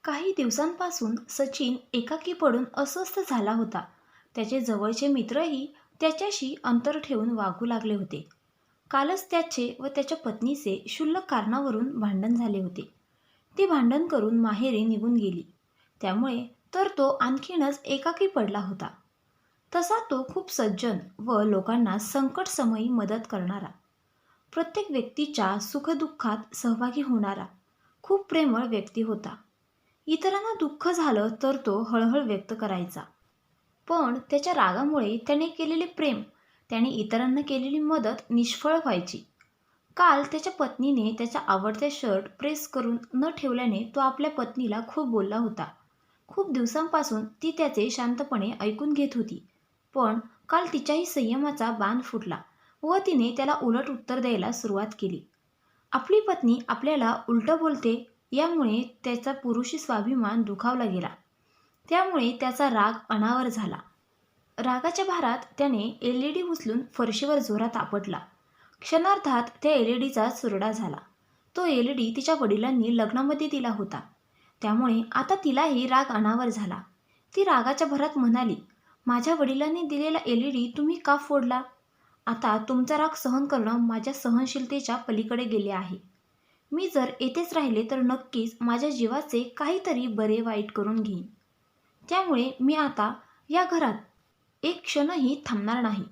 काही दिवसांपासून सचिन एकाकी पडून अस्वस्थ झाला होता. त्याचे जवळचे मित्रही त्याच्याशी अंतर ठेवून वागू लागले होते. कालच त्याचे व त्याच्या पत्नीचे क्षुल्लक कारणावरून भांडण झाले होते. ती भांडण करून माहेरी निघून गेली. त्यामुळे तर तो आणखीनच एकाकी पडला होता. तसा तो खूप सज्जन व लोकांना संकटसमयी मदत करणारा, प्रत्येक व्यक्तीच्या सुखदुःखात सहभागी होणारा खूप प्रेमळ व्यक्ती होता. इतरांना दुःख झालं तर तो हळहळ व्यक्त करायचा. पण त्याच्या रागामुळे त्याने केलेले प्रेम, त्याने इतरांना केलेली मदत निष्फळ व्हायची. काल त्याच्या पत्नीने त्याचा आवडते शर्ट प्रेस करून न ठेवल्याने तो आपल्या पत्नीला खूप बोलला होता. खूप दिवसांपासून ती त्याचे शांतपणे ऐकून घेत होती. पण काल तिच्याही संयमाचा बांध फुटला व तिने त्याला उलट उत्तर द्यायला सुरुवात केली. आपली पत्नी आपल्याला उलटं बोलते यामुळे त्याचा पुरुषी स्वाभिमान दुखावला गेला. त्यामुळे त्याचा राग अनावर झाला. रागाच्या भारात त्याने एलईडी उचलून फरशीवर जोरात आपटला. क्षणार्धात त्या एलईडीचा चुरडा झाला. तो एलईडी तिच्या वडिलांनी लग्नामध्ये दिला होता. त्यामुळे आता तिलाही राग अनावर झाला. ती रागाच्या भरात म्हणाली, माझ्या वडिलांनी दिलेला एलईडी तुम्ही का फोडला? आता तुमचा राग सहन करणं माझ्या सहनशीलतेच्या पलीकडे गेले आहे. मी जर येथेच राहिले तर नक्कीच माझ्या जीवाचे काहीतरी बरे वाईट करून घेईन. त्यामुळे मी आता या घरात एक क्षणही थांबणार नाही.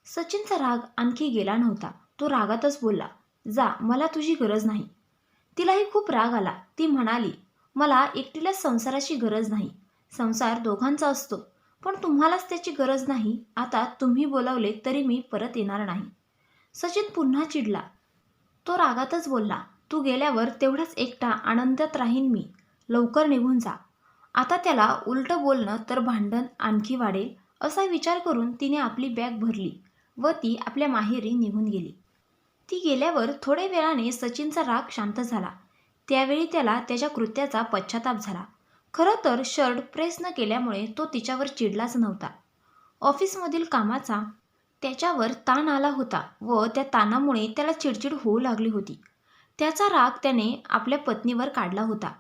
सचिनचा राग आणखी गेला नव्हता. तो रागातच बोलला, जा, मला तुझी गरज नाही. तिलाही खूप राग आला. ती म्हणाली, मला एकटीला संसाराची गरज नाही. संसार दोघांचा असतो. पण तुम्हालाच त्याची गरज नाही. आता तुम्ही बोलावले तरी मी परत येणार नाही. सचिन पुन्हा चिडला. तो रागातच बोलला, तू गेल्यावर तेवढाच एकटा आनंदात राहीन मी. लवकर निघून जा. आता त्याला उलटं बोलणं तर भांडण आणखी वाढेल असा विचार करून तिने आपली बॅग भरली व ती आपल्या माहेरी निघून गेली. ती गेल्यावर थोड्या वेळाने सचिनचा राग शांत झाला. त्यावेळी त्याला त्याच्या कृत्याचा पश्चाताप झाला. खरं तर शर्ट प्रेस न केल्यामुळे तो तिच्यावर चिडलाच नव्हता. ऑफिसमधील कामाचा त्याच्यावर ताण आला होता व त्या ताणामुळे त्याला चिडचिड होऊ लागली होती. त्याचा राग त्याने आपल्या पत्नीवर काढला होता.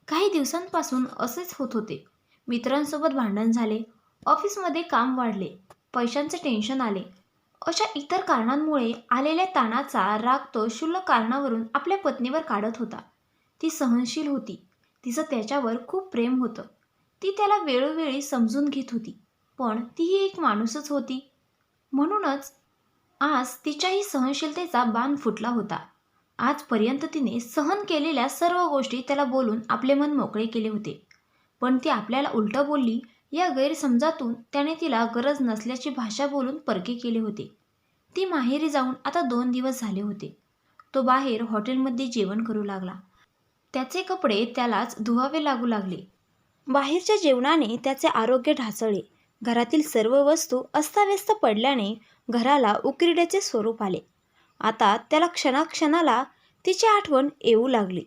काही दिवसांपासून असेच होत होते. मित्रांसोबत भांडण झाले, ऑफिसमध्ये काम वाढले, पैशांचे टेन्शन आले. अशा इतर कारणांमुळे आलेल्या ताणाचा राग तो क्षुल्लक कारणावरून आपल्या पत्नीवर काढत होता. ती सहनशील होती. तिचं त्याच्यावर खूप प्रेम होतं. ती त्याला वेळोवेळी समजून घेत होती. पण तीही एक माणूसच होती. म्हणूनच आज तिच्याही सहनशीलतेचा बांध फुटला होता. आजपर्यंत तिने सहन केलेल्या सर्व गोष्टी त्याला बोलून आपले मन मोकळे केले होते. पण ती आपल्याला उलटं बोलली या गैरसमजातून त्याने तिला गरज नसल्याची भाषा बोलून परके केले होते. ती माहेरी जाऊन आता 2 दिवस झाले होते. तो बाहेर हॉटेलमध्ये जेवण करू लागला. त्याचे कपडे त्यालाच धुवावे लागू लागले. बाहेरच्या जेवणाने त्याचे आरोग्य ढासळले. घरातील सर्व वस्तू अस्ताव्यस्त पडल्याने घराला उकिरड्याचे स्वरूप आले. आता त्याला क्षणाक्षणाला तिची आठवण येऊ लागली.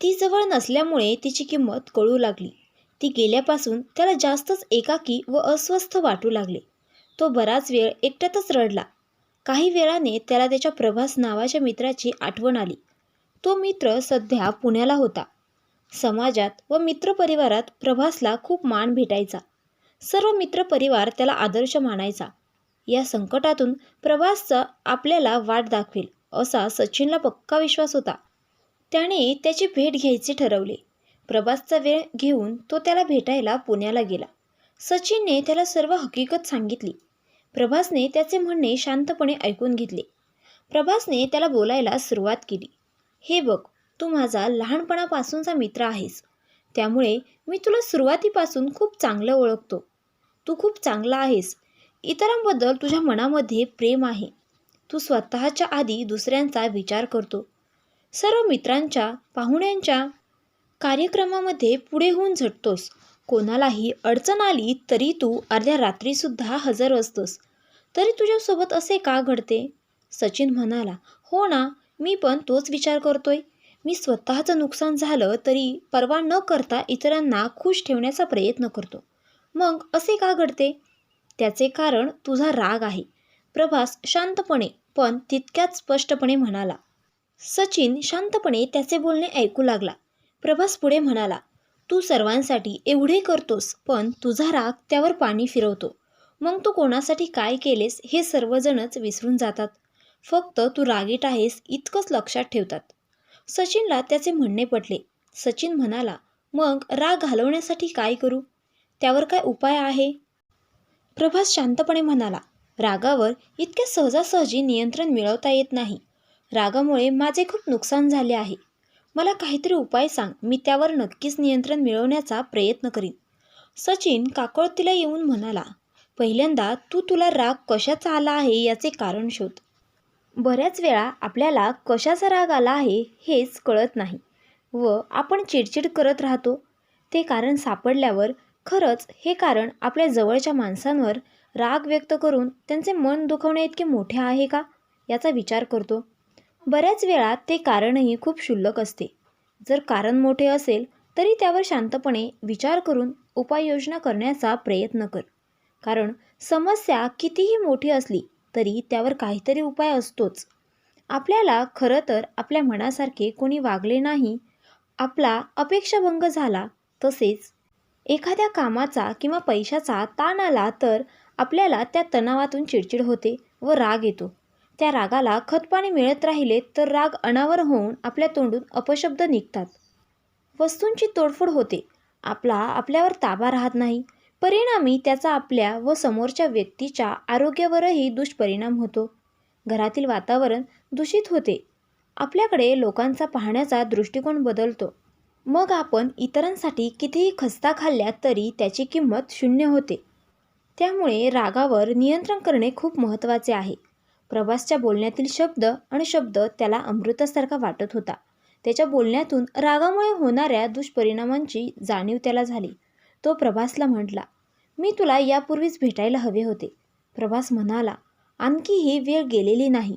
ती जवळ नसल्यामुळे तिची किंमत कळू लागली. ती गेल्यापासून त्याला जास्तच एकाकी व अस्वस्थ वाटू लागले. तो बराच वेळ एकट्यातच रडला. काही वेळाने त्याला त्याच्या प्रभास नावाच्या मित्राची आठवण आली. तो मित्र सध्या पुण्याला होता. समाजात व मित्रपरिवारात प्रभासला खूप मान भेटायचा. सर्व मित्रपरिवार त्याला आदर्श मानायचा. या संकटातून प्रभासचा आपल्याला वाट दाखवेल असा सचिनला पक्का विश्वास होता. त्याने त्याची भेट घ्यायचे ठरवले. प्रभासचा वेळ घेऊन तो त्याला भेटायला पुण्याला गेला. सचिनने त्याला सर्व हकीकत सांगितली. प्रभासने त्याचे म्हणणे शांतपणे ऐकून घेतले. प्रभासने त्याला बोलायला सुरुवात केली. हे बघ, तू माझा लहानपणापासूनचा मित्र आहेस. त्यामुळे मी तुला सुरुवातीपासून खूप चांगलं ओळखतो. तू खूप चांगला आहेस. इतरांबद्दल तुझ्या मनामध्ये प्रेम आहे. तू स्वतःच्या आधी दुसऱ्यांचा विचार करतो. सर्व मित्रांच्या, पाहुण्यांच्या कार्यक्रमामध्ये पुढे होऊन झटतोस. कोणालाही अडचण आली तरी तू अर्ध्या रात्रीसुद्धा हजर असतोस. तरी तुझ्यासोबत असे का घडते? सचिन म्हणाला, हो ना, मी पण तोच विचार करतोय. मी स्वतःचं नुकसान झालं तरी पर्वा न करता इतरांना खुश ठेवण्याचा प्रयत्न करतो. मग असे का घडते? त्याचे कारण तुझा राग आहे. प्रभास शांतपणे पण तितक्याच स्पष्टपणे म्हणाला. सचिन शांतपणे त्याचे बोलणे ऐकू लागला. प्रभास पुढे म्हणाला, तू सर्वांसाठी एवढे करतोस, पण तुझा राग त्यावर पाणी फिरवतो. मग तू कोणासाठी काय केलेस हे सर्वजणच विसरून जातात. फक्त तू रागीट आहेस इतकंच लक्षात ठेवतात. सचिनला त्याचे म्हणणे पटले. सचिन म्हणाला, मग राग घालवण्यासाठी काय करू? त्यावर काय उपाय आहे? प्रभास शांतपणे म्हणाला, रागावर इतक्या सहजासहजी नियंत्रण मिळवता येत नाही. रागामुळे माझे खूप नुकसान झाले आहे. मला काहीतरी उपाय सांग, मी त्यावर नक्कीच नियंत्रण मिळवण्याचा प्रयत्न करीन. सचिन काकळतीला येऊन म्हणाला, पहिल्यांदा तुला राग कशाचा आला आहे याचे कारण शोध. बऱ्याच वेळा आपल्याला कशाचा राग आला आहे हेच कळत नाही व आपण चिडचिड करत राहतो. ते कारण सापडल्यावर खरंच हे कारण आपल्या जवळच्या माणसांवर राग व्यक्त करून त्यांचे मन दुखवणे इतके मोठे आहे का याचा विचार करतो. बऱ्याच वेळा ते कारणही खूप क्षुल्लक असते. जर कारण मोठे असेल तरी त्यावर शांतपणे विचार करून उपाययोजना करण्याचा प्रयत्न कर. कारण समस्या कितीही मोठी असली तरी त्यावर काहीतरी उपाय असतोच. आपल्याला खरं तर आपल्या मनासारखे कोणी वागले नाही, आपला अपेक्षाभंग झाला, तसेच एखाद्या कामाचा किंवा पैशाचा ताण आला तर आपल्याला त्या तणावातून चिडचिड होते व राग येतो. त्या रागाला खतपाणी मिळत राहिले तर राग अनावर होऊन आपल्या तोंडून अपशब्द निघतात. वस्तूंची तोडफोड होते. आपल्यावर ताबा राहत नाही. परिणामी त्याचा आपल्या व समोरच्या व्यक्तीच्या आरोग्यावरही दुष्परिणाम होतो. घरातील वातावरण दूषित होते. आपल्याकडे लोकांचा पाहण्याचा दृष्टिकोन बदलतो. मग आपण इतरांसाठी कितीही खस्ता खाल्ल्या तरी त्याची किंमत शून्य होते. त्यामुळे रागावर नियंत्रण करणे खूप महत्त्वाचे आहे. प्रभासच्या बोलण्यातील शब्द आणि शब्द त्याला अमृतासारखा वाटत होता. त्याच्या बोलण्यातून रागामुळे होणाऱ्या दुष्परिणामांची जाणीव त्याला झाली. तो प्रभासला म्हटला, मी तुला यापूर्वीच भेटायला हवे होते. प्रभास म्हणाला, आणखीही वेळ गेलेली नाही.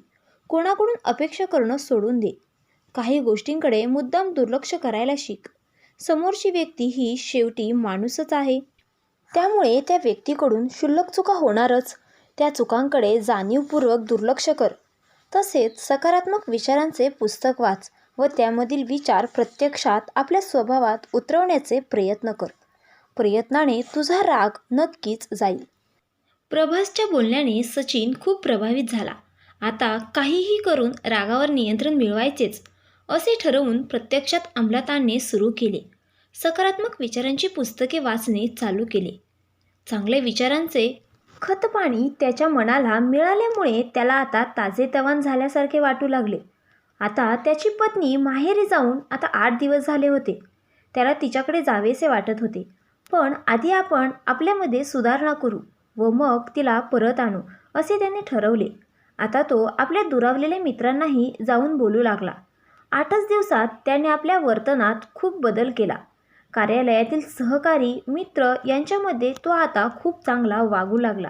कोणाकडून अपेक्षा करणं सोडून दे. काही गोष्टींकडे मुद्दाम दुर्लक्ष करायला शिक. समोरची व्यक्ती ही शेवटी माणूसच आहे. त्यामुळे त्या व्यक्तीकडून क्षुल्लक चुका होणारच. त्या चुकांकडे जाणीवपूर्वक दुर्लक्ष कर. तसेच सकारात्मक विचारांचे पुस्तक वाच व त्यामधील विचार प्रत्यक्षात आपल्या स्वभावात उतरवण्याचे प्रयत्न कर. प्रयत्नाने तुझा राग नक्कीच जाईल. प्रभासच्या बोलण्याने सचिन खूप प्रभावित झाला. आता काहीही करून रागावर नियंत्रण मिळवायचेच असे ठरवून प्रत्यक्षात अंमलात आणणे सुरू केले. सकारात्मक विचारांची पुस्तके वाचणे चालू केले. चांगल्या विचारांचे खतपाणी त्याच्या मनाला मिळाल्यामुळे त्याला आता ताजेतवान झाल्यासारखे वाटू लागले. आता त्याची पत्नी माहेरी जाऊन आता 8 दिवस झाले होते. त्याला तिच्याकडे जावेसे वाटत होते. पण आधी आपण आपल्यामध्ये सुधारणा करू व मग तिला परत आणू असे त्याने ठरवले. आता तो आपल्या दुरावलेल्या मित्रांनाही जाऊन बोलू लागला. 8च दिवसात त्याने आपल्या वर्तनात खूप बदल केला. कार्यालयातील सहकारी मित्र यांच्यामध्ये तो आता खूप चांगला वागू लागला.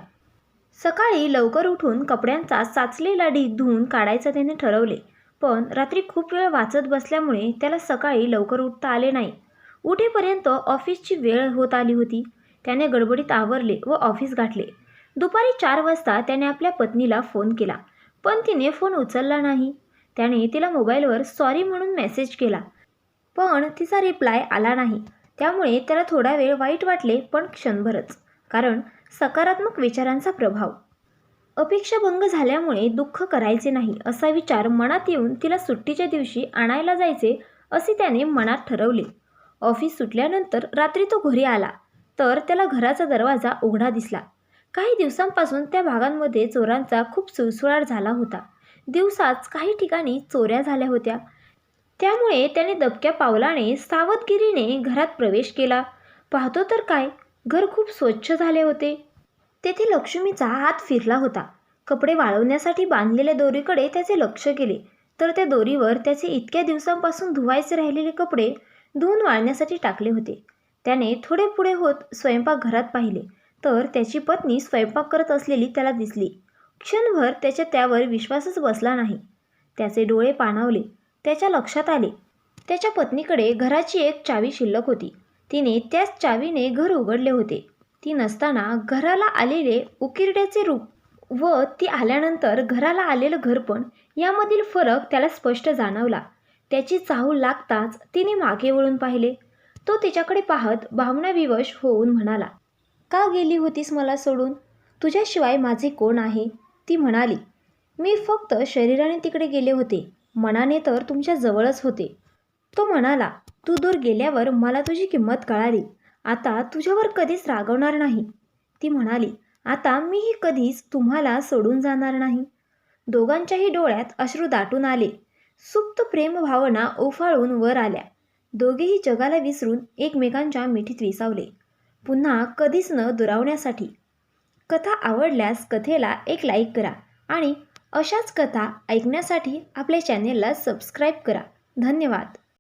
सकाळी लवकर उठून कपड्यांचा साचलेला ढीग धुवून काढायचा त्याने ठरवले. पण रात्री खूप वेळ वाचत बसल्यामुळे त्याला सकाळी लवकर उठता आले नाही. उठेपर्यंत ऑफिसची वेळ होत आली होती. त्याने गडबडीत आवरले व ऑफिस गाठले. दुपारी 4 वाजता त्याने आपल्या पत्नीला फोन केला, पण तिने फोन उचलला नाही. त्याने तिला मोबाईलवर सॉरी म्हणून मेसेज केला, पण तिचा रिप्लाय आला नाही. त्यामुळे त्याला थोडा वेळ वाईट वाटले, पण क्षणभरच. कारण सकारात्मक विचारांचा प्रभाव. अपेक्षाभंग झाल्यामुळे दुःख करायचे नाही असा विचार मनात येऊन तिला सुट्टीच्या दिवशी आणायला जायचे असे त्याने मनात ठरवले. ऑफिस सुटल्यानंतर रात्री तो घरी आला तर त्याला घराचा दरवाजा उघडा दिसला. काही दिवसांपासून त्या भागांमध्ये चोरांचा खूप सुळसुळाट झाला होता. दिवसाच काही ठिकाणी चोऱ्या झाल्या होत्या. त्यामुळे त्याने दबक्या पावलाने सावधगिरीने घरात प्रवेश केला. पाहतो तर काय, घर खूप स्वच्छ झाले होते. तेथे लक्ष्मीचा हात फिरला होता. कपडे वाळवण्यासाठी बांधलेल्या दोरीकडे त्याचे लक्ष गेले तर त्या दोरीवर त्याचे इतक्या दिवसांपासून धुवायचे राहिलेले कपडे धुवून वाळण्यासाठी टाकले होते. त्याने थोडे पुढे होत स्वयंपाकघरात पाहिले तर त्याची पत्नी स्वयंपाक करत असलेली त्याला दिसली. क्षणभर त्यावर विश्वासच बसला नाही. त्याचे डोळे पाणावले. त्याच्या लक्षात आले, त्याच्या पत्नीकडे घराची एक चावी शिल्लक होती. तिने त्याच चावीने घर उघडले होते. ती नसताना घराला आलेले उकिरड्याचे रूप व ती आल्यानंतर घराला आलेलं घरपण यामधील फरक त्याला स्पष्ट जाणवला. त्याची चाहूल लागताच तिने मागे वळून पाहिले तो तिच्याकडे पाहत भावनाविवश होऊन म्हणाला, का गेली होतीस मला सोडून? तुझ्याशिवाय माझे कोण आहे? ती म्हणाली, मी फक्त शरीराने तिकडे गेले होते, मनाने तर तुमच्या जवळच होते. तो म्हणाला, तू दूर गेल्यावर मला तुझी किंमत कळाली. आता तुझ्यावर कधीच रागवणार नाही. ती म्हणाली, आता मीही कधीच तुम्हाला सोडून जाणार नाही. दोघांच्याही डोळ्यात अश्रू दाटून आले. सुप्त प्रेम भावना उफाळून वर आल्या. दोघेही जगाला विसरून एकमेकांच्या मिठीत विसावले, पुन्हा कधीच न दुरावण्यासाठी. कथा आवडल्यास कथेला एक लाईक करा आणि अशाच कथा ऐकण्यासाठी आपल्या चॅनेलला सबस्क्राईब करा. धन्यवाद.